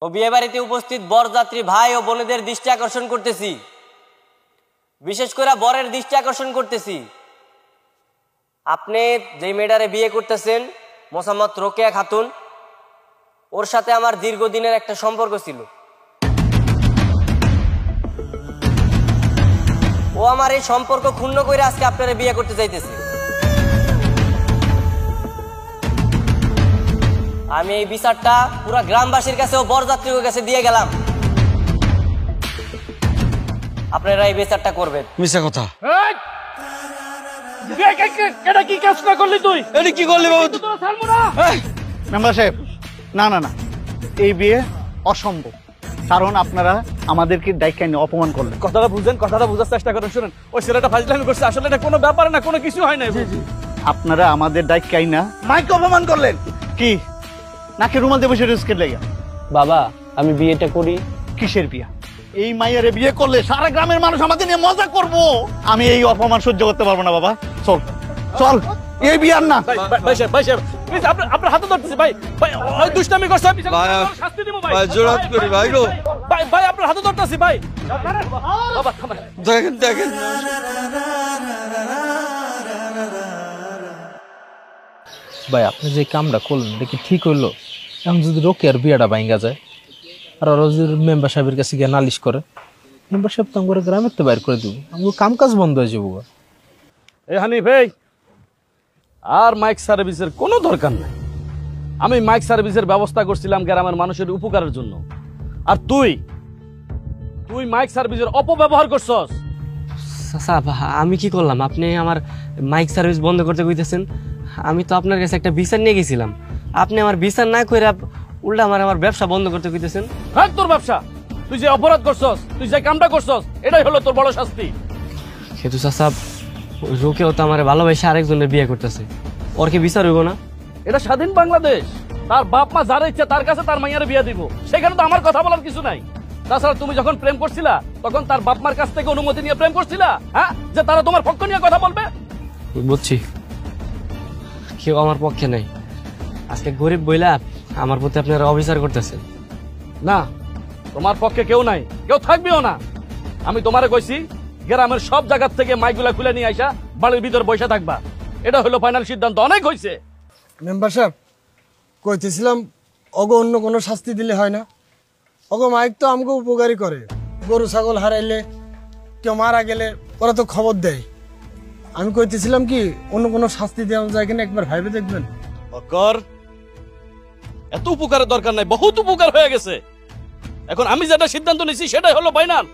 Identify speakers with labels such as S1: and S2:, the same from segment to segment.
S1: ও বিয়ে বাড়িতে উপস্থিত বরযাত্রী ভাই ও বোনেদের দৃষ্টি আকর্ষণ করতেছি, বিশেষ করে বরের দৃষ্টি আকর্ষণ করতেছি। আপনি যে মেয়েটারে বিয়ে করতেছেন মোসাম্মদ রোকেয়া খাতুন, ওর সাথে আমার দীর্ঘদিনের একটা সম্পর্ক ছিল। ও আমার এই সম্পর্ক ক্ষুণ্ণ করে আজকে আপনারা বিয়ে করতে চাইতেছে। আমি এই বিচারটা পুরো গ্রামবাসীর কাছে ও বরযাত্রীর কাছে দিয়ে গেলাম, আপনারা এই বিচারটা করবেন।
S2: মিছা কথা।
S3: এটা কি কাজ না করলি তুই?
S2: এটা কি করলি বাবু?
S4: মেম্বার সাহেব, না না না, এই বিয়ে অসম্ভব। কারণ আপনারা আমাদেরকে দায়িত্ব নিয়ে অপমান করলেন।
S3: কথাটা বুঝেন, কথাটা বোঝার চেষ্টা করেন। শুনেন, ওই ছেলেটা ফাজলামি করছে, আসলে এটা কোনো ব্যাপার না, কোনো কিছু হয় না।
S4: আপনারা আমাদের দায়িত্ব না মাইকে অপমান করলেন। কি নাকি রুমাল দিয়ে বসে রিস্কের লেগে?
S1: বাবা, আমি বিয়েটা করি।
S4: কিসের বিয়া? এই মাইয়ারে বিয়ে করলে সারা গ্রামের মানুষ আমাদের নিয়ে মজা করবো। আমি এই অপমান সহ্য করতে পারবো না বাবা। চল চল, এই বিয়ার না।
S3: আপনার হাতে ধরতেছি ভাই, ভাই দুষ্টামি করছে, শাস্তি দিব ভাই।
S2: জোরাত করি ভাই গো,
S3: ভাই ভাই আপনার হাতে ধরতেছি ভাই। বাবা
S2: দেখেন দেখেন।
S5: ভাই আপনি যে কামটা করলেন এটা কি ঠিক হইলো? এখন যদি রোকেয়ার বিয়েটা ভাঙ্গা যায় আর ওরা যদি মেম্বার সাহেবের কাছে গিয়ে নালিশ করে, মেম্বার সাহেব তো আমার গ্রামের তো বাইর করে দিব, আমার কাম কাজ বন্ধ হয়ে যাবো।
S3: এই হানিফ ভাই, আর মাইক সার্ভিসের কোনো দরকার নাই। আমি মাইক সার্ভিসের ব্যবস্থা করছিলাম গ্রামের মানুষের উপকারের জন্য, আর তুই মাইক সার্ভিসের অপব্যবহার করছস।
S1: আমি কি করলাম? আপনি আমার মাইক সার্ভিস বন্ধ করতে কইতেছেন? আমি তো আপনার কাছে একটা বিচার নিয়ে গেছিলাম, আপনি আমার বিচার না করে উল্টা আমার ব্যবসা বন্ধ করতে কইতেছেন।
S3: হ্যাঁ, তোর ব্যবসা, তুই যে অপরাধ করছস, তুই যে কামটা করছস, এটাই হলো তোর বড় শাস্তি।
S1: কিন্তু চাচা, রোকেও তো আমার ভালোবাসে আরেকজনের বিয়ে করতেছে, ওর কি বিচার হইব না?
S3: এটা স্বাধীন বাংলাদেশ, তার বাপ মা যারা ইচ্ছা তার কাছে তার মাইয়ারে বিয়ে দিব, সেখানে তো আমার কথা বলার কিছু নাই। তাছাড়া তুমি যখন প্রেম করছিলা তখন তার বাপ মার কাছ থেকে অনুমতি নিয়ে প্রেম করছিলা? হ্যাঁ, যে তারা তোমার পক্ষ নিয়ে কথা বলবে?
S1: বুঝছি, কেউ আমার পক্ষে নাই। আজকে গরিব বইলা আমার প্রতি আপনারা অবিচার করতেছেন।
S3: না, তোমার পক্ষে কেউ নাই, কেউ থাকবেও না। আমি তোমারে কইছি গ্রামের সব জায়গা থেকে মাইকগুলা খুলে নিয়ে আইসা বাড়ির ভিতর বসে থাকবা, এটা হলো ফাইনাল সিদ্ধান্ত। অনেক হয়েছে।
S6: মেম্বার সাহেব, কইতেছিলাম অগো অন্য কোনো শাস্তি দিলে হয় না? অগো মাইক তো আমাকে উপকারী করে, গরু ছাগল হারাইলে, কেউ মারা গেলে ওরা তো খবর দেয়। আমি কইতেছিলাম কি অন্য কোনো শাস্তি দেওয়া যায় কিনা একবার ভাইবে দেখবেন।
S3: এত উপকারের দরকার নাই, বহুত উপকার হয়ে গেছে। এখন আমি যেটা সিদ্ধান্ত নিছি সেটাই হলো ফাইনাল।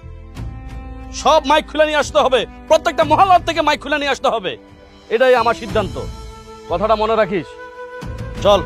S3: সব মাইক খুলে নিয়ে আসতে হবে, প্রত্যেকটা মহল্লার থেকে মাইক খুলে নিয়ে আসতে হবে, এটাই আমার সিদ্ধান্ত। কথাটা মনে রাখিস। চল।